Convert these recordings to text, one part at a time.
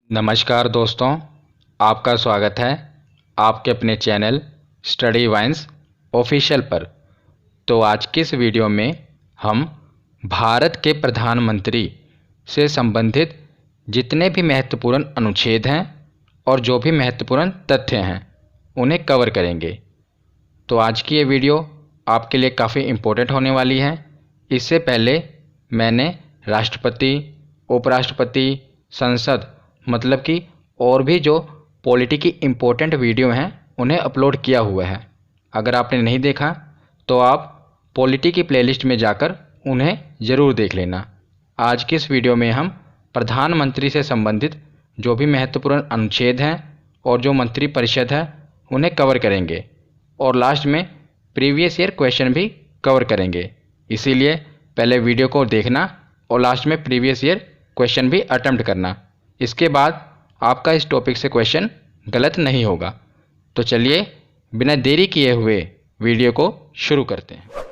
नमस्कार दोस्तों, आपका स्वागत है आपके अपने चैनल स्टडी वाइन्स ऑफिशियल पर। तो आज की इस वीडियो में हम भारत के प्रधानमंत्री से संबंधित जितने भी महत्वपूर्ण अनुच्छेद हैं और जो भी महत्वपूर्ण तथ्य हैं उन्हें कवर करेंगे। तो आज की ये वीडियो आपके लिए काफ़ी इम्पोर्टेंट होने वाली है। इससे पहले मैंने राष्ट्रपति, उपराष्ट्रपति, संसद मतलब कि और भी जो पॉलिटी की इम्पोर्टेंट वीडियो हैं उन्हें अपलोड किया हुआ है। अगर आपने नहीं देखा तो आप पॉलिटी की प्लेलिस्ट में जाकर उन्हें ज़रूर देख लेना। आज की इस वीडियो में हम प्रधानमंत्री से संबंधित जो भी महत्वपूर्ण अनुच्छेद हैं और जो मंत्रिपरिषद है उन्हें कवर करेंगे और लास्ट में प्रीवियस ईयर क्वेश्चन भी कवर करेंगे। इसीलिए पहले वीडियो को देखना और लास्ट में प्रीवियस ईयर क्वेश्चन भी अटेम्प्ट करना। इसके बाद आपका इस टॉपिक से क्वेश्चन गलत नहीं होगा। तो चलिए बिना देरी किए हुए वीडियो को शुरू करते हैं।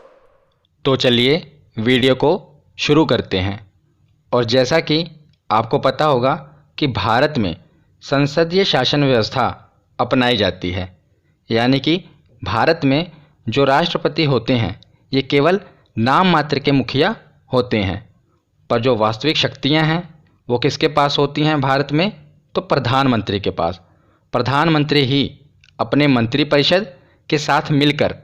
तो चलिए वीडियो को शुरू करते हैं। और जैसा कि आपको पता होगा कि भारत में संसदीय शासन व्यवस्था अपनाई जाती है, यानी कि भारत में जो राष्ट्रपति होते हैं ये केवल नाम मात्र के मुखिया होते हैं, पर जो वास्तविक शक्तियां हैं वो किसके पास होती हैं भारत में? तो प्रधानमंत्री के पास। प्रधानमंत्री ही अपने मंत्रिपरिषद के साथ मिलकर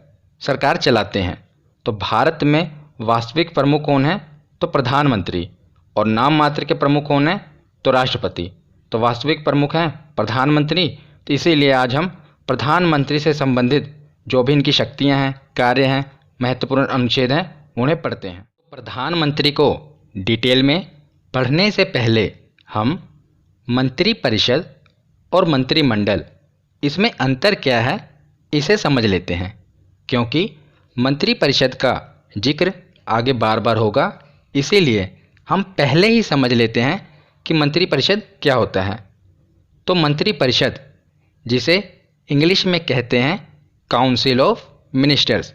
सरकार चलाते हैं। तो भारत में वास्तविक प्रमुख कौन है? तो प्रधानमंत्री। और नाम मात्र के प्रमुख कौन है? तो राष्ट्रपति। तो वास्तविक प्रमुख हैं प्रधानमंत्री। तो इसीलिए आज हम प्रधानमंत्री से संबंधित जो भी इनकी शक्तियां हैं, कार्य हैं, महत्वपूर्ण अनुच्छेद हैं उन्हें पढ़ते हैं। प्रधानमंत्री को डिटेल में पढ़ने से पहले हम मंत्रिपरिषद और मंत्रिमंडल इसमें अंतर क्या है इसे समझ लेते हैं, क्योंकि मंत्रिपरिषद का जिक्र आगे बार बार होगा। इसीलिए हम पहले ही समझ लेते हैं कि मंत्रिपरिषद क्या होता है। तो मंत्रिपरिषद, जिसे इंग्लिश में कहते हैं काउंसिल ऑफ मिनिस्टर्स,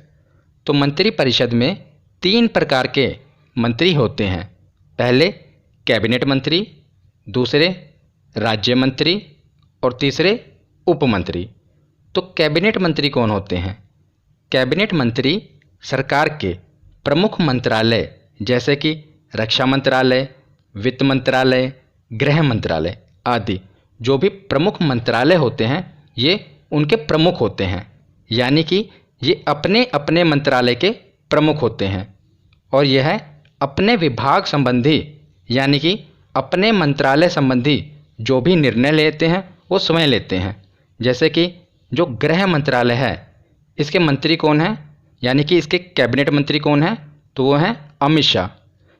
तो मंत्रिपरिषद में 3 प्रकार के मंत्री होते हैं। पहले कैबिनेट मंत्री, दूसरे राज्य मंत्री और तीसरे उपमंत्री। तो कैबिनेट मंत्री कौन होते हैं? कैबिनेट मंत्री सरकार के प्रमुख मंत्रालय जैसे कि रक्षा मंत्रालय, वित्त मंत्रालय, गृह मंत्रालय आदि जो भी प्रमुख मंत्रालय होते हैं ये उनके प्रमुख होते हैं, यानी कि ये अपने अपने मंत्रालय के प्रमुख होते हैं और यह अपने विभाग संबंधी यानी कि अपने मंत्रालय संबंधी जो भी निर्णय लेते हैं वो स्वयं लेते हैं। जैसे कि जो गृह मंत्रालय है इसके मंत्री कौन है, यानी कि इसके कैबिनेट मंत्री कौन है? तो वो हैं अमित शाह।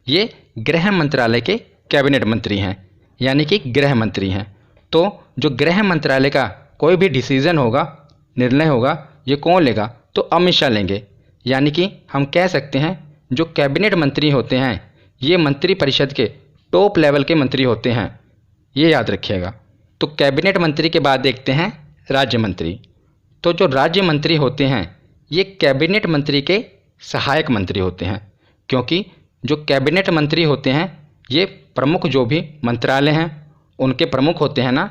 ये गृह मंत्रालय के कैबिनेट मंत्री हैं, यानी कि गृह मंत्री हैं। तो जो गृह मंत्रालय का कोई भी डिसीज़न होगा, निर्णय होगा, ये कौन लेगा? तो अमित शाह लेंगे। यानी कि हम कह सकते हैं जो कैबिनेट मंत्री होते हैं ये मंत्रिपरिषद के टॉप लेवल के मंत्री होते हैं, ये याद रखिएगा। तो कैबिनेट मंत्री के बाद देखते हैं राज्य मंत्री। तो जो राज्य मंत्री होते हैं ये कैबिनेट मंत्री के सहायक मंत्री होते हैं, क्योंकि जो कैबिनेट मंत्री होते हैं ये प्रमुख जो भी मंत्रालय हैं उनके प्रमुख होते हैं ना।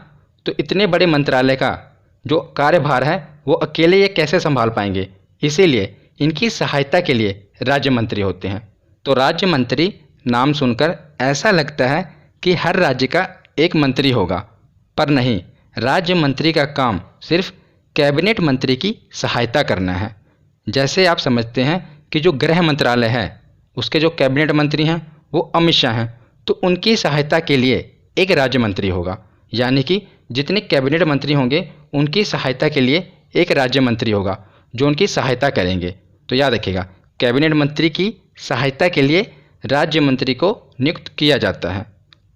तो इतने बड़े मंत्रालय का जो कार्यभार है वो अकेले ये कैसे संभाल पाएंगे, इसीलिए इनकी सहायता के लिए राज्य मंत्री होते हैं। तो राज्य मंत्री नाम सुनकर ऐसा लगता है कि हर राज्य का एक मंत्री होगा, पर नहीं, राज्य मंत्री का काम सिर्फ कैबिनेट मंत्री की सहायता करना है। जैसे आप समझते हैं कि जो गृह मंत्रालय है उसके जो कैबिनेट मंत्री हैं वो अमित शाह हैं, तो उनकी सहायता के लिए एक राज्य मंत्री होगा, यानी कि जितने कैबिनेट मंत्री होंगे उनकी सहायता के लिए एक राज्य मंत्री होगा जो उनकी सहायता करेंगे। तो याद रखिएगा कैबिनेट मंत्री की सहायता के लिए राज्य मंत्री को नियुक्त किया जाता है।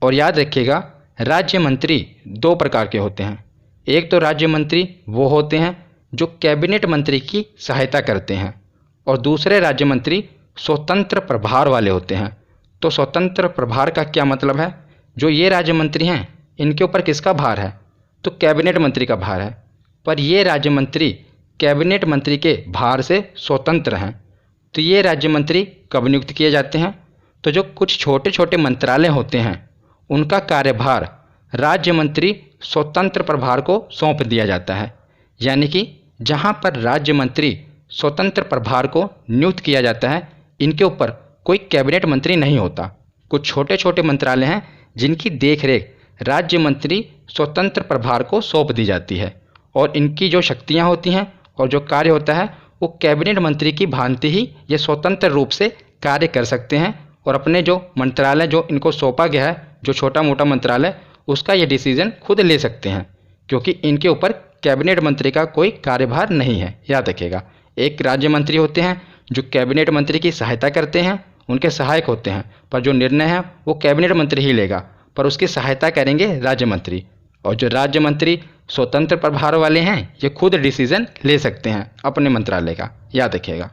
और याद रखिएगा राज्य मंत्री 2 प्रकार के होते हैं। एक तो राज्य मंत्री वो होते हैं जो कैबिनेट मंत्री की सहायता करते हैं और दूसरे राज्य मंत्री स्वतंत्र प्रभार वाले होते हैं। तो स्वतंत्र प्रभार का क्या मतलब है? जो ये राज्य मंत्री हैं इनके ऊपर किसका भार है? तो कैबिनेट मंत्री का भार है, पर ये राज्य मंत्री कैबिनेट मंत्री के भार से स्वतंत्र हैं। तो ये राज्य मंत्री कब नियुक्त किए जाते हैं? तो जो कुछ छोटे छोटे मंत्रालय होते हैं उनका कार्यभार राज्य मंत्री स्वतंत्र प्रभार को सौंप दिया जाता है। यानी कि जहाँ पर राज्य मंत्री स्वतंत्र प्रभार को नियुक्त किया जाता है, इनके ऊपर कोई कैबिनेट मंत्री नहीं होता। कुछ छोटे छोटे मंत्रालय हैं जिनकी देखरेख राज्य मंत्री स्वतंत्र प्रभार को सौंप दी जाती है, और इनकी जो शक्तियाँ होती हैं और जो कार्य होता है वो कैबिनेट मंत्री की भांति ही ये स्वतंत्र रूप से कार्य कर सकते हैं, और अपने जो मंत्रालय जो इनको सौंपा गया है, जो छोटा मोटा मंत्रालय, उसका ये डिसीजन खुद ले सकते हैं, क्योंकि इनके ऊपर कैबिनेट मंत्री का कोई कार्यभार नहीं है। याद रखिएगा, एक राज्य मंत्री होते हैं जो कैबिनेट मंत्री की सहायता करते हैं, उनके सहायक होते हैं, पर जो निर्णय है वो कैबिनेट मंत्री ही लेगा, पर उसकी सहायता करेंगे राज्य मंत्री। और जो राज्य मंत्री स्वतंत्र प्रभार वाले हैं, ये खुद डिसीजन ले सकते हैं अपने मंत्रालय का। याद रखिएगा।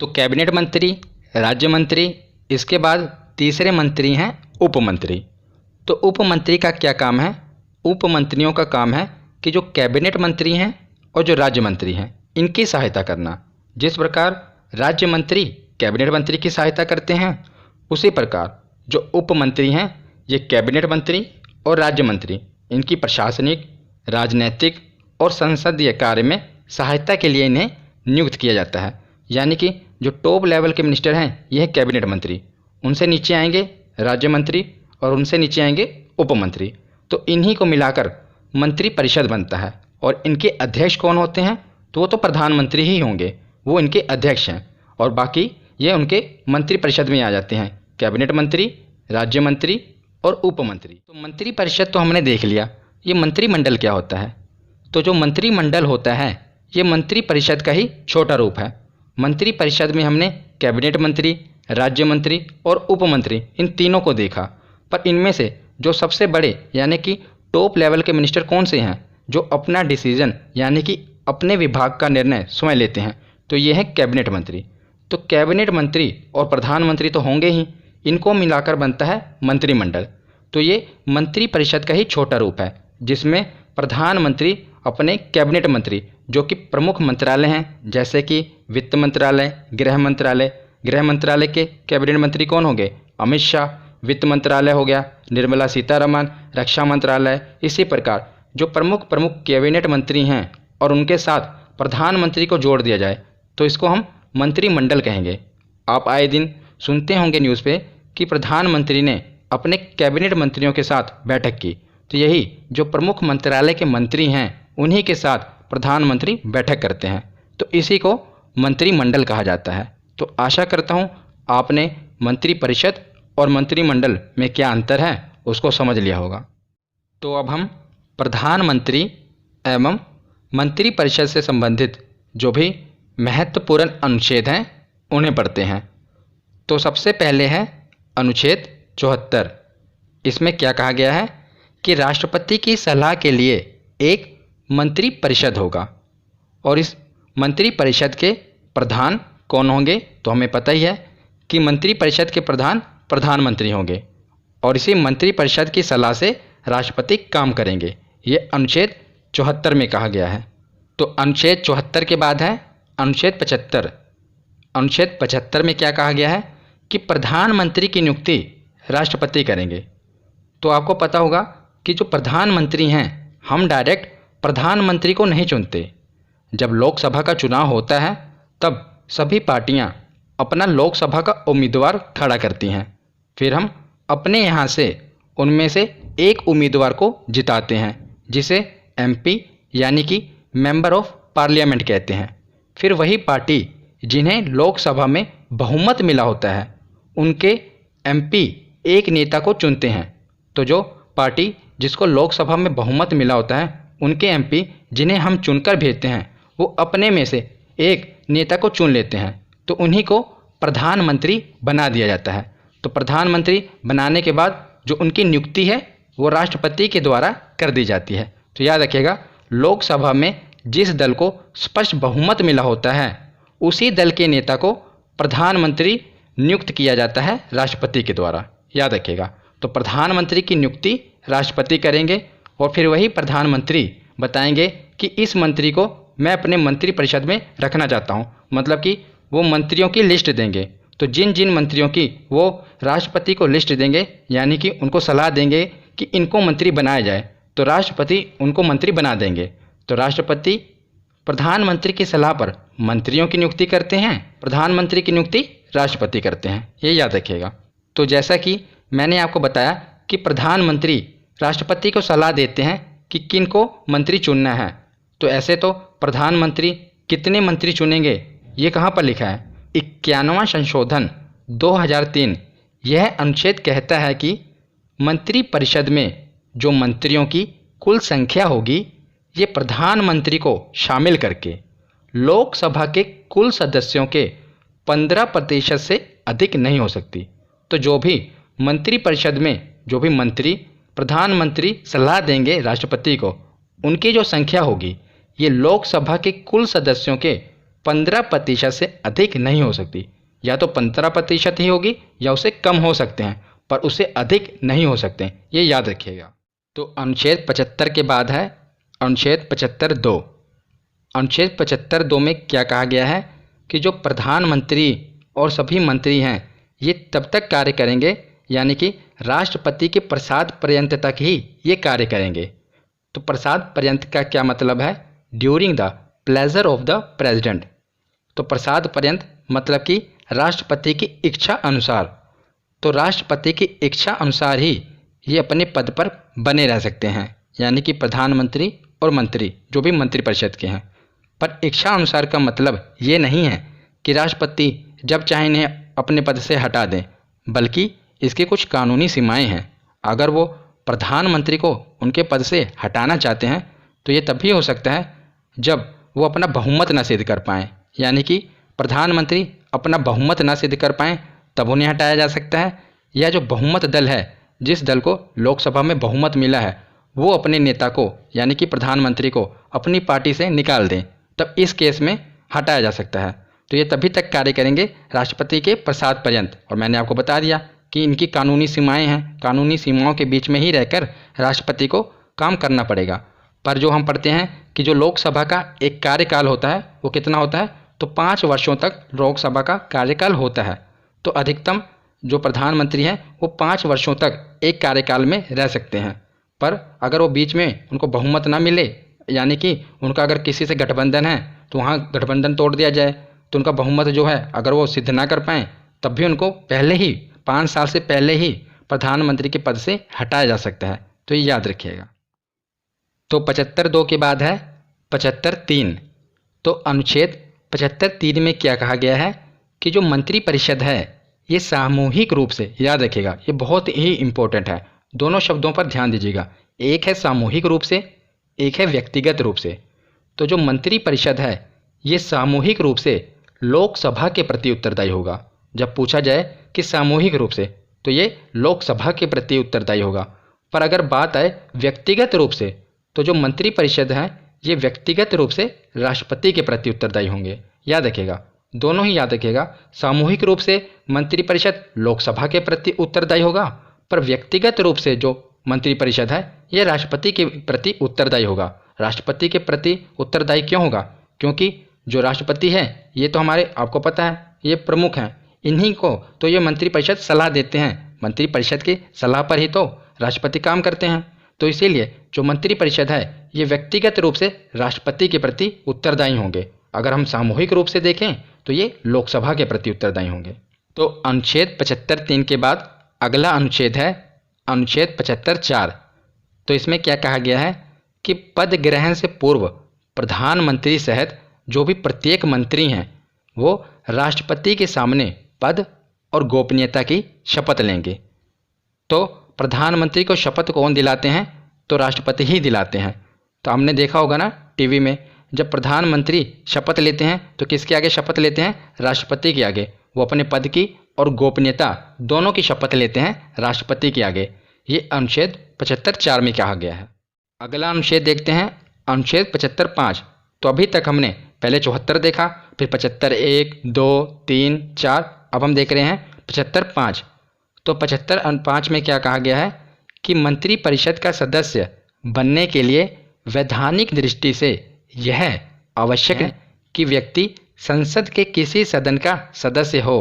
तो कैबिनेट मंत्री, राज्य मंत्री, इसके बाद तीसरे मंत्री हैं उप मंत्री। तो उप मंत्री का क्या काम है? उप मंत्रियों का काम है कि जो कैबिनेट मंत्री हैं और जो राज्य मंत्री हैं, इनकी सहायता करना। जिस प्रकार राज्य मंत्री कैबिनेट मंत्री की सहायता करते हैं, उसी प्रकार जो उप मंत्री हैं, ये कैबिनेट मंत्री और राज्य मंत्री, इनकी प्रशासनिक, राजनीतिक और संसदीय कार्य में सहायता के लिए इन्हें नियुक्त किया जाता है। यानी कि जो टॉप लेवल के मिनिस्टर हैं, ये हैं कैबिनेट मंत्री, उनसे नीचे आएंगे राज्य मंत्री और उनसे नीचे आएंगे उप मंत्री। तो इन्हीं को मिलाकर मंत्री परिषद बनता है। और इनके अध्यक्ष कौन होते हैं? तो वो तो प्रधानमंत्री ही होंगे, वो इनके अध्यक्ष हैं, और बाकी ये उनके मंत्री परिषद में आ जाते हैं, कैबिनेट मंत्री, राज्य मंत्री और उप मंत्री। तो मंत्री परिषद तो हमने देख लिया। ये मंत्रिमंडल क्या होता है? तो जो मंत्रिमंडल होता है, ये मंत्री परिषद का ही छोटा रूप है। मंत्री परिषद में हमने कैबिनेट मंत्री, राज्य मंत्री और उप मंत्री, इन तीनों को देखा। पर इनमें से जो सबसे बड़े यानी कि टॉप लेवल के मिनिस्टर कौन से हैं, जो अपना डिसीजन यानी कि अपने विभाग का निर्णय स्वयं लेते हैं? तो ये है कैबिनेट मंत्री। तो कैबिनेट मंत्री और प्रधानमंत्री तो होंगे ही, इनको मिलाकर बनता है मंत्रिमंडल। तो ये मंत्री परिषद का ही छोटा रूप है, जिसमें प्रधानमंत्री अपने कैबिनेट मंत्री, जो कि प्रमुख मंत्रालय हैं, जैसे कि वित्त मंत्रालय, गृह मंत्रालय। गृह मंत्रालय के कैबिनेट मंत्री कौन हो गए? अमित शाह। वित्त मंत्रालय हो गया निर्मला सीतारमण, रक्षा मंत्रालय। इसी प्रकार जो प्रमुख कैबिनेट मंत्री हैं और उनके साथ प्रधानमंत्री को जोड़ दिया जाए तो इसको हम मंत्रिमंडल कहेंगे। आप आए दिन सुनते होंगे न्यूज़ पे कि प्रधानमंत्री ने अपने कैबिनेट मंत्रियों के साथ बैठक की। तो यही जो प्रमुख मंत्रालय के मंत्री हैं, उन्हीं के साथ प्रधानमंत्री बैठक करते हैं। तो इसी को मंत्रिमंडल कहा जाता है। तो आशा करता हूँ आपने मंत्री परिषद और मंत्रिमंडल में क्या अंतर है उसको समझ लिया होगा। तो अब हम प्रधानमंत्री एवं मंत्री परिषद से संबंधित जो भी महत्वपूर्ण अनुच्छेद हैं उन्हें पढ़ते हैं। तो सबसे पहले है अनुच्छेद 74। इसमें क्या कहा गया है कि राष्ट्रपति की सलाह के लिए एक मंत्री परिषद होगा, और इस मंत्री परिषद के प्रधान कौन होंगे? तो हमें पता ही है कि मंत्री परिषद के प्रधान प्रधानमंत्री होंगे, और इसी मंत्री परिषद की सलाह से राष्ट्रपति काम करेंगे। ये अनुच्छेद 74 में कहा गया है। तो अनुच्छेद 74 के बाद है अनुच्छेद 75। अनुच्छेद 75 में क्या कहा गया है कि प्रधानमंत्री की नियुक्ति राष्ट्रपति करेंगे। तो आपको पता होगा कि जो प्रधानमंत्री हैं, हम डायरेक्ट प्रधानमंत्री को नहीं चुनते। जब लोकसभा का चुनाव होता है तब सभी पार्टियां अपना लोकसभा का उम्मीदवार खड़ा करती हैं, फिर हम अपने यहाँ से उनमें से एक उम्मीदवार को जिताते हैं, जिसे एमपी यानी कि मेंबर ऑफ पार्लियामेंट कहते हैं। फिर वही पार्टी जिन्हें लोकसभा में बहुमत मिला होता है, उनके एमपी एक नेता को चुनते हैं। तो जो पार्टी जिसको लोकसभा में बहुमत मिला होता है, उनके एमपी जिन्हें हम चुनकर भेजते हैं, वो अपने में से एक नेता को चुन लेते हैं, तो उन्हीं को प्रधानमंत्री बना दिया जाता है। तो प्रधानमंत्री बनाने के बाद जो उनकी नियुक्ति है वो राष्ट्रपति के द्वारा कर दी जाती है। तो याद रखिएगा, लोकसभा में जिस दल को स्पष्ट बहुमत मिला होता है, उसी दल के नेता को प्रधानमंत्री नियुक्त किया जाता है राष्ट्रपति के द्वारा। याद रखिएगा, तो प्रधानमंत्री की नियुक्ति राष्ट्रपति करेंगे, और फिर वही प्रधानमंत्री बताएंगे कि इस मंत्री को मैं अपने मंत्री परिषद में रखना चाहता हूँ। मतलब कि वो मंत्रियों की लिस्ट देंगे। तो जिन जिन मंत्रियों की वो राष्ट्रपति को लिस्ट देंगे, यानी कि उनको सलाह देंगे कि इनको मंत्री बनाया जाए, तो राष्ट्रपति उनको मंत्री बना देंगे। तो राष्ट्रपति प्रधानमंत्री की सलाह पर मंत्रियों की नियुक्ति करते हैं, प्रधानमंत्री की नियुक्ति राष्ट्रपति करते हैं, ये याद रखिएगा। तो जैसा कि मैंने आपको बताया कि प्रधानमंत्री राष्ट्रपति को सलाह देते हैं कि किन को मंत्री चुनना है, तो ऐसे तो प्रधानमंत्री कितने मंत्री चुनेंगे ये कहाँ पर लिखा है? 91वां संशोधन 2003 यह अनुच्छेद कहता है कि मंत्रिपरिषद में जो मंत्रियों की कुल संख्या होगी ये प्रधानमंत्री को शामिल करके लोकसभा के कुल सदस्यों के 15% से अधिक नहीं हो सकती। तो जो भी मंत्रिपरिषद में जो भी मंत्री प्रधानमंत्री सलाह देंगे राष्ट्रपति को, उनकी जो संख्या होगी ये लोकसभा के कुल सदस्यों के 15% से अधिक नहीं हो सकती। या तो 15% ही होगी या उससे कम हो सकते हैं, पर उससे अधिक नहीं हो सकते, ये याद रखिएगा। तो अनुच्छेद 75 के बाद है अनुच्छेद 75(2). अनुच्छेद 75(2) में क्या कहा गया है कि जो प्रधानमंत्री और सभी मंत्री हैं ये तब तक कार्य करेंगे, यानी कि राष्ट्रपति के प्रसाद पर्यंत तक ही ये कार्य करेंगे। तो प्रसाद पर्यंत का क्या मतलब है? During the pleasure of the president. तो प्रसाद पर्यंत मतलब कि राष्ट्रपति की इच्छा अनुसार। तो राष्ट्रपति की इच्छा अनुसार ही ये अपने पद पर बने रह सकते हैं, यानी कि प्रधानमंत्री और मंत्री जो भी मंत्रिपरिषद के हैं। पर इच्छा अनुसार का मतलब ये नहीं है कि राष्ट्रपति जब चाहे इन्हें अपने पद से हटा दें, बल्कि इसकी कुछ कानूनी सीमाएं हैं। अगर वो प्रधानमंत्री को उनके पद से हटाना चाहते हैं तो ये तभी हो सकता है जब वो अपना बहुमत न सिद्ध कर पाएँ, यानी कि प्रधानमंत्री अपना बहुमत न सिद्ध कर पाएँ तब उन्हें हटाया जा सकता है। या जो बहुमत दल है, जिस दल को लोकसभा में बहुमत मिला है, वो अपने नेता को यानी कि प्रधानमंत्री को अपनी पार्टी से निकाल दें, तब इस केस में हटाया जा सकता है। तो ये तभी तक कार्य करेंगे राष्ट्रपति के प्रसाद पर्यंत। और मैंने आपको बता दिया कि इनकी कानूनी सीमाएं हैं, कानूनी सीमाओं के बीच में ही रहकर राष्ट्रपति को काम करना पड़ेगा। पर जो हम पढ़ते हैं कि जो लोकसभा का एक कार्यकाल होता है वो कितना होता है? तो 5 वर्षों तक लोकसभा का कार्यकाल होता है। तो अधिकतम जो प्रधानमंत्री हैं वो 5 वर्षों तक एक कार्यकाल में रह सकते हैं। पर अगर वो बीच में उनको बहुमत ना मिले, यानी कि उनका अगर किसी से गठबंधन है तो वहाँ गठबंधन तोड़ दिया जाए, तो उनका बहुमत जो है अगर वो सिद्ध ना कर पाएँ तब भी उनको पहले ही 5 साल से पहले ही प्रधानमंत्री के पद से हटाया जा सकता है। तो ये याद रखिएगा। तो 75(2) के बाद है 75(3). तो अनुच्छेद 75(3) में क्या कहा गया है कि जो मंत्रिपरिषद है ये सामूहिक रूप से, याद रखिएगा ये बहुत ही इम्पोर्टेंट है, दोनों शब्दों पर ध्यान दीजिएगा। एक है सामूहिक रूप से, एक है व्यक्तिगत रूप से। तो जो मंत्रिपरिषद है ये सामूहिक रूप से लोकसभा के प्रति उत्तरदायी होगा। जब पूछा जाए कि सामूहिक रूप से, तो ये लोकसभा के प्रति उत्तरदायी होगा। पर अगर बात आए व्यक्तिगत रूप से, तो जो मंत्रिपरिषद हैं ये व्यक्तिगत रूप से राष्ट्रपति के प्रति उत्तरदायी होंगे। याद रखिएगा, दोनों ही याद रखिएगा। सामूहिक रूप से मंत्रिपरिषद लोकसभा के प्रति उत्तरदायी होगा, पर व्यक्तिगत रूप से जो मंत्रिपरिषद है ये राष्ट्रपति के प्रति उत्तरदायी होगा। राष्ट्रपति के प्रति उत्तरदायी क्यों होगा? क्योंकि जो राष्ट्रपति है ये तो हमारे, आपको पता है, ये प्रमुख हैं, इन्हीं को तो ये मंत्रिपरिषद सलाह देते हैं। मंत्रिपरिषद की सलाह पर ही तो राष्ट्रपति काम करते हैं। तो इसीलिए जो मंत्रिपरिषद है ये व्यक्तिगत रूप से राष्ट्रपति के प्रति उत्तरदायी होंगे। अगर हम सामूहिक रूप से देखें तो ये लोकसभा के प्रति उत्तरदायी होंगे। तो अनुच्छेद 75(3) के बाद अगला अनुच्छेद है अनुच्छेद 75(4). तो इसमें क्या कहा गया है कि पद ग्रहण से पूर्व प्रधानमंत्री सहित जो भी प्रत्येक मंत्री हैं वो राष्ट्रपति के सामने पद और गोपनीयता की शपथ लेंगे। तो प्रधानमंत्री को शपथ कौन दिलाते हैं? तो राष्ट्रपति ही दिलाते हैं। तो हमने देखा होगा ना टीवी में, जब प्रधानमंत्री शपथ लेते हैं तो किसके आगे शपथ लेते हैं? राष्ट्रपति के आगे। वो अपने पद की और गोपनीयता दोनों की शपथ लेते हैं राष्ट्रपति के आगे। ये अनुच्छेद 75(4) में कहा गया है। अगला अनुच्छेद देखते हैं अनुच्छेद 75(5). तो अभी तक हमने पहले 74 देखा, फिर 75(1), 2, 3, 4, अब हम देख रहे हैं 75(5). तो 75(5) में क्या कहा गया है कि मंत्रिपरिषद का सदस्य बनने के लिए वैधानिक दृष्टि से यह आवश्यक है कि व्यक्ति संसद के किसी सदन का सदस्य हो।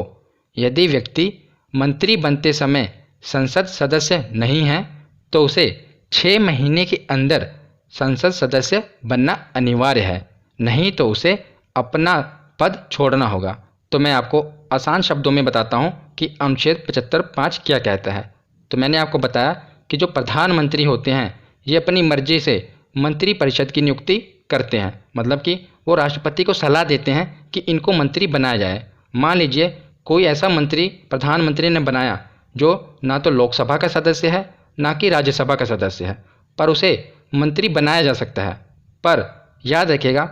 यदि व्यक्ति मंत्री बनते समय संसद सदस्य नहीं है तो उसे 6 महीने के अंदर संसद सदस्य बनना अनिवार्य है, नहीं तो उसे अपना पद छोड़ना होगा। तो मैं आपको आसान शब्दों में बताता हूँ कि अनुच्छेद 75(5) क्या कहता है। तो मैंने आपको बताया कि जो प्रधानमंत्री होते हैं ये अपनी मर्जी से मंत्रिपरिषद की नियुक्ति करते हैं, मतलब कि वो राष्ट्रपति को सलाह देते हैं कि इनको मंत्री बनाया जाए। मान लीजिए कोई ऐसा मंत्री प्रधानमंत्री ने बनाया जो ना तो लोकसभा का सदस्य है ना कि राज्यसभा का सदस्य है, पर उसे मंत्री बनाया जा सकता है। पर याद रखिएगा,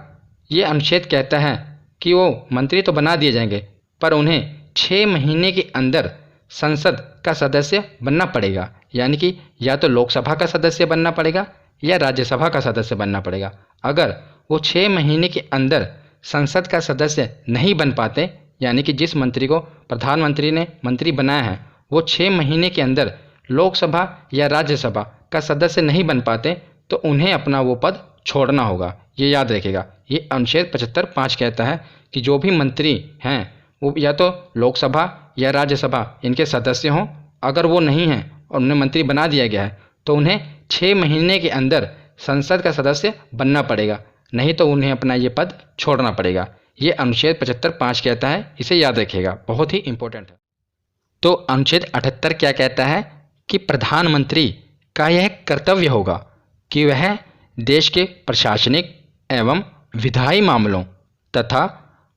ये अनुच्छेद कहता है कि वो मंत्री तो बना दिए जाएंगे पर उन्हें 6 महीने के अंदर संसद का सदस्य बनना पड़ेगा, यानी कि या तो लोकसभा का सदस्य बनना पड़ेगा या राज्यसभा का सदस्य बनना पड़ेगा। अगर वो 6 महीने के अंदर संसद का सदस्य नहीं बन पाते, यानी कि जिस मंत्री को प्रधानमंत्री ने मंत्री बनाया है वो 6 महीने के अंदर लोकसभा या राज्यसभा का सदस्य नहीं बन पाते, तो उन्हें अपना वो पद छोड़ना होगा। ये याद रखिएगा, ये अनुच्छेद 75(5) कहता है कि जो भी मंत्री हैं वो या तो लोकसभा या राज्यसभा इनके सदस्य हों, अगर वो नहीं हैं और उन्हें मंत्री बना दिया गया है तो उन्हें 6 महीने के अंदर संसद का सदस्य बनना पड़ेगा, नहीं तो उन्हें अपना ये पद छोड़ना पड़ेगा। ये अनुच्छेद 75(5) कहता है, इसे याद रखिएगा, बहुत ही इंपॉर्टेंट है। तो अनुच्छेद 78 क्या कहता है कि प्रधानमंत्री का यह कर्तव्य होगा कि वह देश के प्रशासनिक एवं विधायी मामलों तथा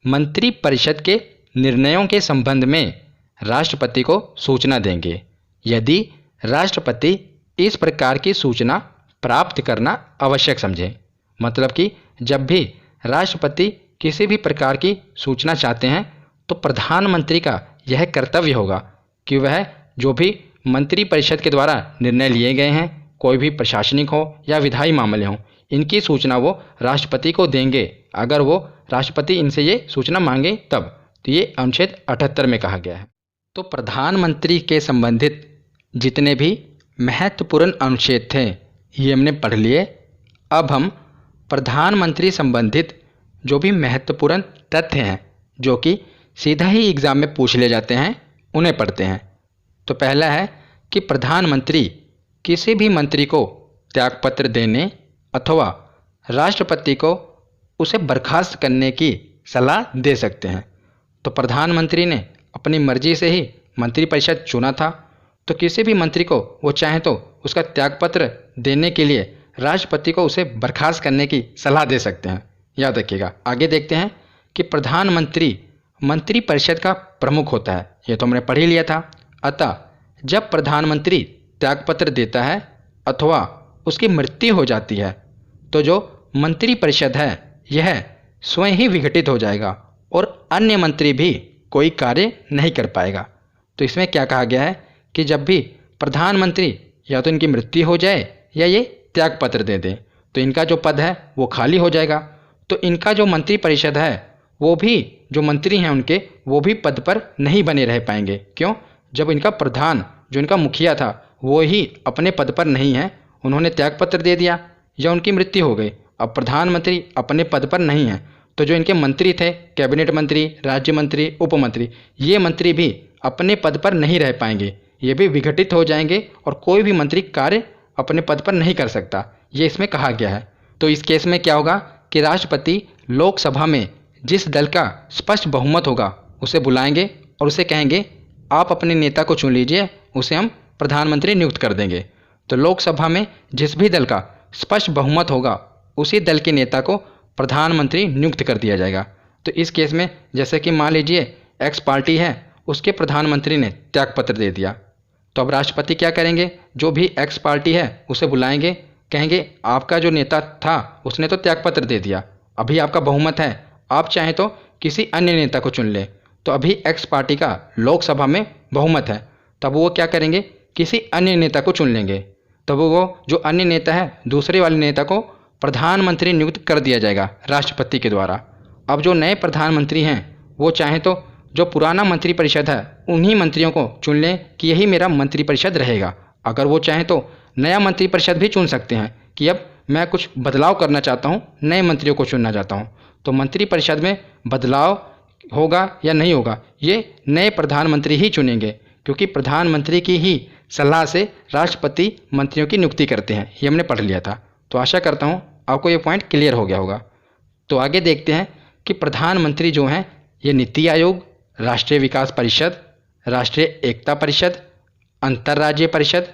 मंत्रिपरिषद के निर्णयों के संबंध में राष्ट्रपति को सूचना देंगे, यदि राष्ट्रपति इस प्रकार की सूचना प्राप्त करना आवश्यक समझे। मतलब कि जब भी राष्ट्रपति किसी भी प्रकार की सूचना चाहते हैं तो प्रधानमंत्री का यह कर्तव्य होगा कि वह जो भी मंत्रिपरिषद के द्वारा निर्णय लिए गए हैं, कोई भी प्रशासनिक हो या विधायी मामले हों, इनकी सूचना वो राष्ट्रपति को देंगे, अगर वो राष्ट्रपति इनसे ये सूचना मांगे तब। तो ये अनुच्छेद 78 में कहा गया है। तो प्रधानमंत्री के संबंधित जितने भी महत्वपूर्ण अनुच्छेद थे ये हमने पढ़ लिए। अब हम प्रधानमंत्री संबंधित जो भी महत्वपूर्ण तथ्य हैं जो कि सीधा ही एग्ज़ाम में पूछ ले जाते हैं उन्हें पढ़ते हैं। तो पहला है कि प्रधानमंत्री किसी भी मंत्री को त्यागपत्र देने अथवा राष्ट्रपति को उसे बर्खास्त करने की सलाह दे सकते हैं। तो प्रधानमंत्री ने अपनी मर्जी से ही मंत्रिपरिषद चुना था, तो किसी भी मंत्री को वो चाहे तो उसका त्यागपत्र देने के लिए राष्ट्रपति को उसे बर्खास्त करने की सलाह दे सकते हैं। याद रखिएगा। आगे देखते हैं कि प्रधानमंत्री मंत्रिपरिषद का प्रमुख होता है, ये तो हमने पढ़ ही लिया था। अतः जब प्रधानमंत्री त्यागपत्र देता है अथवा उसकी मृत्यु हो जाती है तो जो मंत्रिपरिषद है यह स्वयं ही विघटित हो जाएगा और अन्य मंत्री भी कोई कार्य नहीं कर पाएगा। तो इसमें क्या कहा गया है कि जब भी प्रधानमंत्री या तो इनकी मृत्यु हो जाए या ये त्यागपत्र दे दें तो इनका जो पद है वो खाली हो जाएगा। तो इनका जो मंत्रिपरिषद है वो भी जो मंत्री हैं उनके वो भी पद पर नहीं बने रह पाएंगे। क्यों? जब इनका प्रधान जो इनका मुखिया था वो ही अपने पद पर नहीं है, उन्होंने त्यागपत्र दे दिया या उनकी मृत्यु हो गई, अब प्रधानमंत्री अपने पद पर नहीं है, तो जो इनके मंत्री थे कैबिनेट मंत्री, राज्य मंत्री, उप मंत्री, ये मंत्री भी अपने पद पर नहीं रह पाएंगे, ये भी विघटित हो जाएंगे और कोई भी मंत्री कार्य अपने पद पर नहीं कर सकता, ये इसमें कहा गया है। तो इस केस में क्या होगा कि राष्ट्रपति लोकसभा में जिस दल का स्पष्ट बहुमत होगा उसे बुलाएंगे और उसे कहेंगे आप अपने नेता को चुन लीजिए, उसे हम प्रधानमंत्री नियुक्त कर देंगे। तो लोकसभा में जिस भी दल का स्पष्ट बहुमत होगा उसी दल के नेता को प्रधानमंत्री नियुक्त कर दिया जाएगा। तो इस केस में जैसे कि मान लीजिए एक्स पार्टी है, उसके प्रधानमंत्री ने त्यागपत्र दे दिया, तो अब राष्ट्रपति क्या करेंगे, जो भी एक्स पार्टी है उसे बुलाएंगे, कहेंगे आपका जो नेता था उसने तो त्यागपत्र दे दिया, अभी आपका बहुमत है, आप चाहें तो किसी अन्य नेता को चुन लें। तो अभी एक्स पार्टी का लोकसभा में बहुमत है, तब वो क्या करेंगे, किसी अन्य नेता को चुन लेंगे, तब वो जो अन्य नेता है दूसरे वाले नेता को प्रधानमंत्री नियुक्त कर दिया जाएगा राष्ट्रपति के द्वारा। अब जो नए प्रधानमंत्री हैं वो चाहें तो जो पुराना मंत्रिपरिषद है उन्हीं मंत्रियों को चुन लें कि यही मेरा मंत्रिपरिषद रहेगा। अगर वो चाहें तो नया मंत्रिपरिषद भी चुन सकते हैं कि अब मैं कुछ बदलाव करना चाहता हूँ, नए मंत्रियों को चुनना चाहता हूँ, तो मंत्रिपरिषद में बदलाव होगा या नहीं होगा ये नए प्रधानमंत्री ही चुनेंगे, क्योंकि प्रधानमंत्री की ही सलाह से राष्ट्रपति मंत्रियों की नियुक्ति करते हैं। ये हमने पढ़ लिया था। तो आशा करता हूँ आपको ये पॉइंट क्लियर हो गया होगा। तो आगे देखते हैं कि प्रधानमंत्री जो हैं ये नीति आयोग, राष्ट्रीय विकास परिषद, राष्ट्रीय एकता परिषद, अंतर्राज्यीय परिषद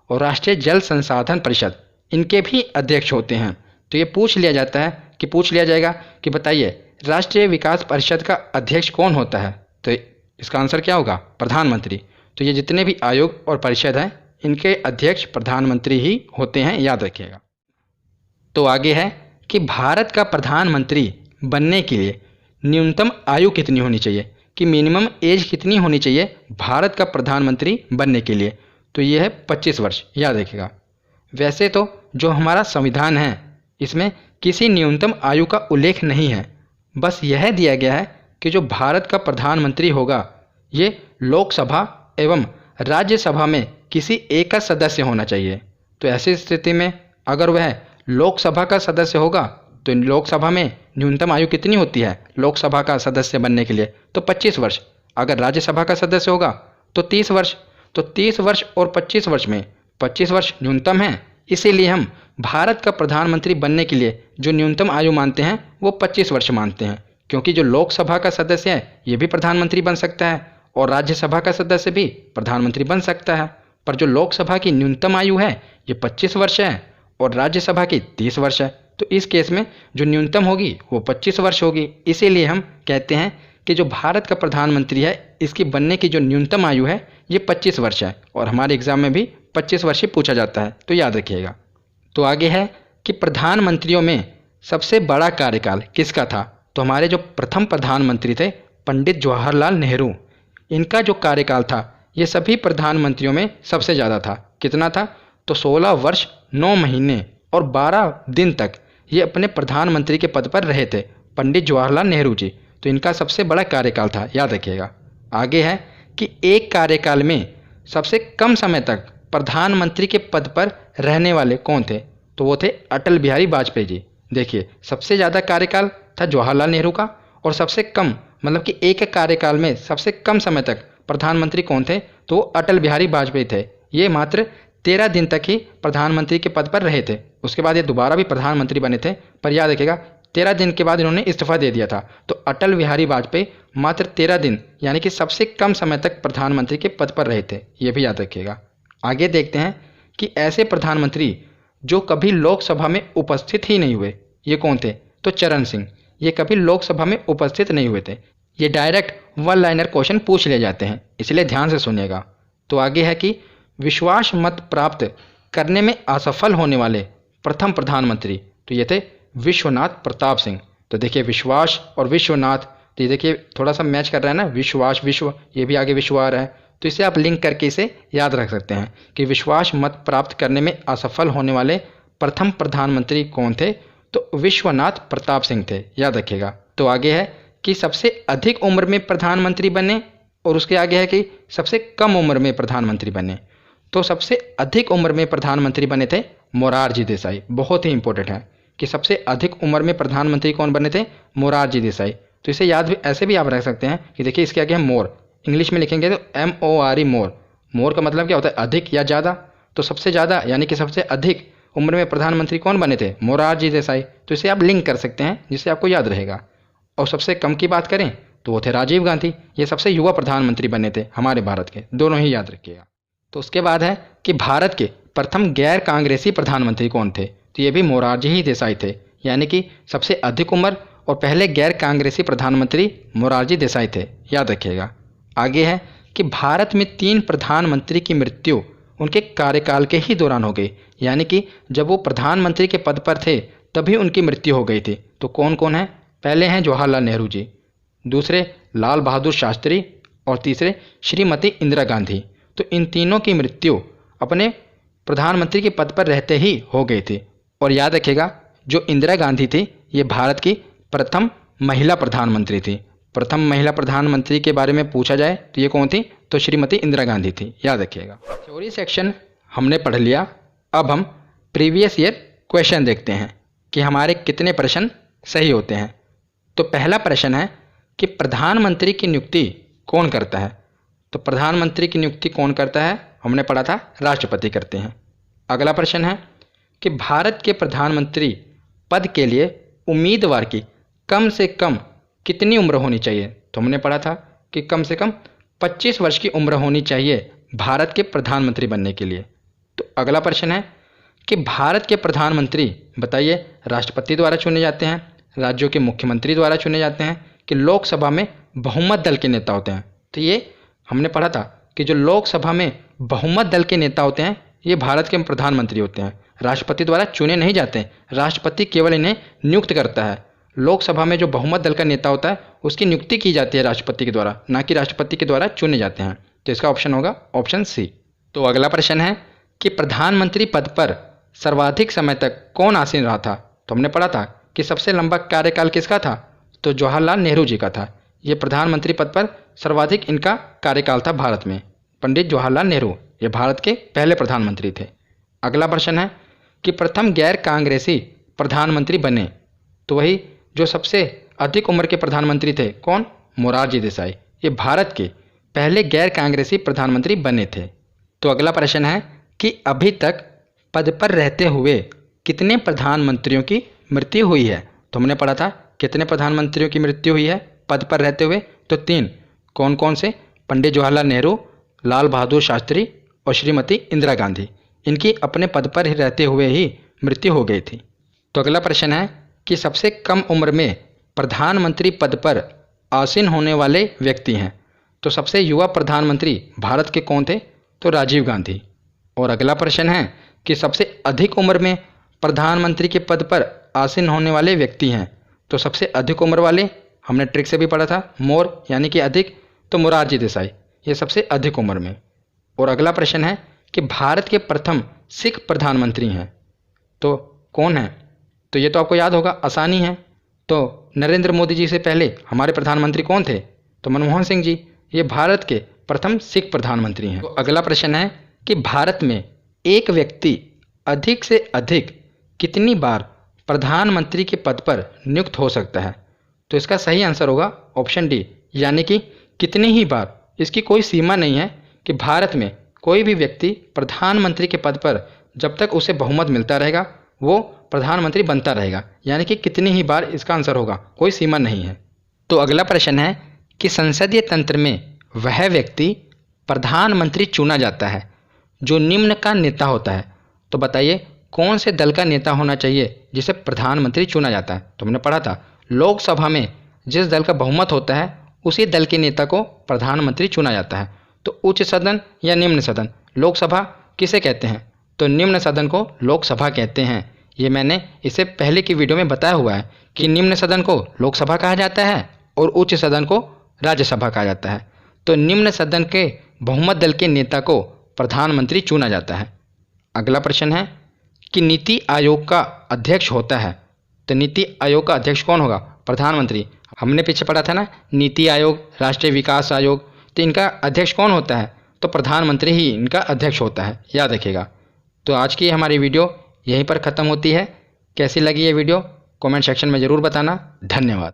और राष्ट्रीय जल संसाधन परिषद, इनके भी अध्यक्ष होते हैं। तो ये पूछ लिया जाएगा कि बताइए राष्ट्रीय विकास परिषद का अध्यक्ष कौन होता है? तो इसका आंसर क्या होगा? प्रधानमंत्री। तो ये जितने भी आयोग और परिषद हैं इनके अध्यक्ष प्रधानमंत्री ही होते हैं, याद रखिएगा। तो आगे है कि भारत का प्रधानमंत्री बनने के लिए न्यूनतम आयु कितनी होनी चाहिए, कि मिनिमम एज कितनी होनी चाहिए भारत का प्रधानमंत्री बनने के लिए? तो ये है 25 वर्ष, याद रखिएगा। वैसे तो जो हमारा संविधान है इसमें किसी न्यूनतम आयु का उल्लेख नहीं है, बस यह दिया गया है कि जो भारत का प्रधानमंत्री होगा ये लोकसभा एवं राज्यसभा में किसी एक का सदस्य होना चाहिए। तो ऐसी स्थिति में अगर वह लोकसभा का सदस्य होगा तो लोकसभा में न्यूनतम आयु कितनी होती है लोकसभा का सदस्य बनने के लिए? तो 25 वर्ष। अगर राज्यसभा का सदस्य होगा तो 30 वर्ष। तो 30 वर्ष और 25 वर्ष में 25 वर्ष न्यूनतम है, इसीलिए हम भारत का प्रधानमंत्री बनने के लिए जो न्यूनतम आयु मानते हैं वो 25 वर्ष मानते हैं। क्योंकि जो लोकसभा का सदस्य है ये भी प्रधानमंत्री बन सकता है और राज्यसभा का सदस्य भी प्रधानमंत्री बन सकता है, पर जो लोकसभा की न्यूनतम आयु है ये 25 वर्ष है और राज्यसभा की 30 वर्ष है। तो इस केस में जो न्यूनतम होगी वो 25 वर्ष होगी। इसीलिए हम कहते हैं कि जो भारत का प्रधानमंत्री है इसकी बनने की जो न्यूनतम आयु है ये 25 वर्ष है और हमारे एग्जाम में भी 25 वर्ष ही पूछा जाता है, तो याद रखिएगा। तो आगे है कि प्रधानमंत्रियों में सबसे बड़ा कार्यकाल किसका था? तो हमारे जो प्रथम प्रधानमंत्री थे पंडित जवाहरलाल नेहरू, इनका जो कार्यकाल था ये सभी प्रधानमंत्रियों में सबसे ज़्यादा था। कितना था? तो 16 वर्ष 9 महीने और 12 दिन तक ये अपने प्रधानमंत्री के पद पर रहे थे पंडित जवाहरलाल नेहरू जी। तो इनका सबसे बड़ा कार्यकाल था, याद रखिएगा। आगे है कि एक कार्यकाल में सबसे कम समय तक प्रधानमंत्री के पद पर रहने वाले कौन थे? तो वो थे अटल बिहारी वाजपेयी जी। देखिए सबसे ज़्यादा कार्यकाल था जवाहरलाल नेहरू का और सबसे कम मतलब कि एक कार्यकाल में सबसे कम समय तक प्रधानमंत्री कौन थे? तो वो अटल बिहारी वाजपेयी थे। ये मात्र 13 दिन तक ही प्रधानमंत्री के पद पर रहे थे। उसके बाद ये दोबारा भी प्रधानमंत्री बने थे, पर याद रखिएगा 13 दिन के बाद इन्होंने इस्तीफा दे दिया था। तो अटल बिहारी वाजपेयी मात्र 13 दिन यानी कि सबसे कम समय तक प्रधानमंत्री के पद पर रहे थे, ये भी याद रखिएगा। आगे देखते हैं कि ऐसे प्रधानमंत्री जो कभी लोकसभा में उपस्थित ही नहीं हुए, ये कौन थे? तो चरण सिंह। ये कभी लोकसभा में उपस्थित नहीं हुए थे। ये डायरेक्ट वन लाइनर क्वेश्चन पूछ ले जाते हैं, इसलिए ध्यान से सुनिएगा। तो आगे है कि विश्वास मत प्राप्त करने में असफल होने वाले प्रथम प्रधानमंत्री, तो ये थे विश्वनाथ प्रताप सिंह। तो देखिए विश्वास और विश्वनाथ, तो ये देखिए थोड़ा सा मैच कर रहा है ना, विश्वास विश्व, ये भी आगे विश्व आ रहा है, तो इसे आप लिंक करके इसे याद रख सकते हैं कि विश्वास मत प्राप्त करने में असफल होने वाले प्रथम प्रधानमंत्री कौन थे? तो विश्वनाथ प्रताप सिंह थे, याद रखिएगा। तो आगे है कि सबसे अधिक उम्र में प्रधानमंत्री बने और उसके आगे है कि सबसे कम उम्र में प्रधानमंत्री बने। तो सबसे अधिक उम्र में प्रधानमंत्री बने थे मोरारजी देसाई। बहुत ही इंपॉर्टेंट है कि सबसे अधिक उम्र में प्रधानमंत्री कौन बने थे? मोरारजी देसाई। तो इसे याद भी ऐसे भी आप रख सकते हैं कि देखिए इसके आगे है मोर, इंग्लिश में लिखेंगे तो MORE मोर। मोर का मतलब क्या होता है? अधिक या ज़्यादा। तो सबसे ज़्यादा यानी कि सबसे अधिक उम्र में प्रधानमंत्री कौन बने थे? मोरारजी देसाई। तो इसे आप लिंक कर सकते हैं जिससे आपको याद रहेगा। और सबसे कम की बात करें तो वो थे राजीव गांधी। ये सबसे युवा प्रधानमंत्री बने थे हमारे भारत के, दोनों ही याद रखिएगा। तो उसके बाद है कि भारत के प्रथम गैर कांग्रेसी प्रधानमंत्री कौन थे? तो ये भी मोरारजी ही देसाई थे, यानी कि सबसे अधिक उम्र और पहले गैर कांग्रेसी प्रधानमंत्री मोरारजी देसाई थे, याद रखिएगा। आगे है कि भारत में 3 प्रधानमंत्री की मृत्यु उनके कार्यकाल के ही दौरान हो गई, यानी कि जब वो प्रधानमंत्री के पद पर थे तभी उनकी मृत्यु हो गई थी। तो कौन कौन है? पहले हैं जवाहरलाल नेहरू जी, दूसरे लाल बहादुर शास्त्री और तीसरे श्रीमती इंदिरा गांधी। तो इन तीनों की मृत्यु अपने प्रधानमंत्री के पद पर रहते ही हो गई थी। और याद रखिएगा जो इंदिरा गांधी थी ये भारत की प्रथम महिला प्रधानमंत्री थी। प्रथम महिला प्रधानमंत्री के बारे में पूछा जाए तो ये कौन थी? तो श्रीमती इंदिरा गांधी थी, याद रखिएगा। थ्योरी सेक्शन हमने पढ़ लिया। अब हम प्रीवियस ईयर क्वेश्चन देखते हैं कि हमारे कितने प्रश्न सही होते हैं। तो पहला प्रश्न है कि प्रधानमंत्री की नियुक्ति कौन करता है? तो प्रधानमंत्री की नियुक्ति कौन करता है? हमने पढ़ा था राष्ट्रपति करते हैं। अगला प्रश्न है कि भारत के प्रधानमंत्री पद के लिए उम्मीदवार की कम से कम कितनी उम्र होनी चाहिए? तो हमने पढ़ा था कि कम से कम 25 वर्ष की उम्र होनी चाहिए भारत के प्रधानमंत्री बनने के लिए। तो अगला प्रश्न है कि भारत के प्रधानमंत्री बताइए राष्ट्रपति द्वारा चुने जाते हैं, राज्यों के मुख्यमंत्री द्वारा चुने जाते हैं कि लोकसभा में बहुमत दल के नेता होते हैं? तो ये हमने पढ़ा था कि जो लोकसभा में बहुमत दल के नेता होते हैं ये भारत के प्रधानमंत्री होते हैं, राष्ट्रपति द्वारा चुने नहीं जाते, राष्ट्रपति केवल इन्हें नियुक्त करता है। लोकसभा में जो बहुमत दल का नेता होता है उसकी नियुक्ति की जाती है राष्ट्रपति के द्वारा, ना कि राष्ट्रपति के द्वारा चुने जाते हैं। तो इसका ऑप्शन होगा ऑप्शन सी। तो अगला प्रश्न है कि प्रधानमंत्री पद पर सर्वाधिक समय तक कौन आसीन रहा था? तो हमने पढ़ा था कि सबसे लंबा कार्यकाल किसका था? तो जवाहरलाल नेहरू जी का था। ये प्रधानमंत्री पद पर सर्वाधिक इनका कार्यकाल था भारत में। पंडित जवाहरलाल नेहरू ये भारत के पहले प्रधानमंत्री थे। अगला प्रश्न है कि प्रथम गैर कांग्रेसी प्रधानमंत्री बने? तो वही जो सबसे अधिक उम्र के प्रधानमंत्री थे, कौन? मोरारजी देसाई। ये भारत के पहले गैर कांग्रेसी प्रधानमंत्री बने थे। तो अगला प्रश्न है कि अभी तक पद पर रहते हुए कितने प्रधानमंत्रियों की मृत्यु हुई है? तो हमने पढ़ा था कितने प्रधानमंत्रियों की मृत्यु हुई है पद पर रहते हुए? तो 3। कौन कौन से? पंडित जवाहरलाल नेहरू, लाल बहादुर शास्त्री और श्रीमती इंदिरा गांधी। इनकी अपने पद पर ही रहते हुए ही मृत्यु हो गई थी। तो अगला प्रश्न है कि सबसे कम उम्र में प्रधानमंत्री पद पर आसीन होने वाले व्यक्ति हैं? तो सबसे युवा प्रधानमंत्री भारत के कौन थे? तो राजीव गांधी। और अगला प्रश्न है कि सबसे अधिक उम्र में प्रधानमंत्री के पद पर आसीन होने वाले व्यक्ति हैं? तो सबसे अधिक उम्र वाले हमने ट्रिक से भी पढ़ा था, मोर यानी कि अधिक, तो मोरारजी देसाई ये सबसे अधिक उम्र में। और अगला प्रश्न है कि भारत के प्रथम सिख प्रधानमंत्री हैं तो कौन है? तो ये तो आपको याद होगा, आसानी है। तो नरेंद्र मोदी जी से पहले हमारे प्रधानमंत्री कौन थे? तो मनमोहन सिंह जी। ये भारत के प्रथम सिख प्रधानमंत्री हैं। तो अगला प्रश्न है कि भारत में एक व्यक्ति अधिक से अधिक कितनी बार प्रधानमंत्री के पद पर नियुक्त हो सकता है? तो इसका सही आंसर होगा ऑप्शन डी, यानी कि कितनी ही बार। इसकी कोई सीमा नहीं है कि भारत में कोई भी व्यक्ति प्रधानमंत्री के पद पर जब तक उसे बहुमत मिलता रहेगा वो प्रधानमंत्री बनता रहेगा, यानी कि कितनी ही बार इसका आंसर होगा, कोई सीमा नहीं है। तो अगला प्रश्न है कि संसदीय तंत्र में वह व्यक्ति प्रधानमंत्री चुना जाता है जो निम्न का नेता होता है। तो बताइए कौन से दल का नेता होना चाहिए जिसे प्रधानमंत्री चुना जाता है? तो हमने पढ़ा था लोकसभा में जिस दल का बहुमत होता है उसी दल के नेता को प्रधानमंत्री चुना जाता है। तो उच्च सदन या निम्न सदन, लोकसभा किसे कहते हैं? तो निम्न सदन को लोकसभा कहते हैं। ये मैंने इससे पहले की वीडियो में बताया हुआ है कि निम्न सदन को लोकसभा कहा जाता है और उच्च सदन को राज्यसभा कहा जाता है। तो निम्न सदन के बहुमत दल के नेता को प्रधानमंत्री चुना जाता है। अगला प्रश्न है कि नीति आयोग का अध्यक्ष होता है। तो नीति आयोग का अध्यक्ष कौन होगा? प्रधानमंत्री। हमने पीछे पढ़ा था ना, नीति आयोग, राष्ट्रीय विकास आयोग, तो इनका अध्यक्ष कौन होता है? तो प्रधानमंत्री ही इनका अध्यक्ष होता है, याद रखिएगा। तो आज की हमारी वीडियो यहीं पर ख़त्म होती है। कैसी लगी ये वीडियो कमेंट सेक्शन में ज़रूर बताना। धन्यवाद।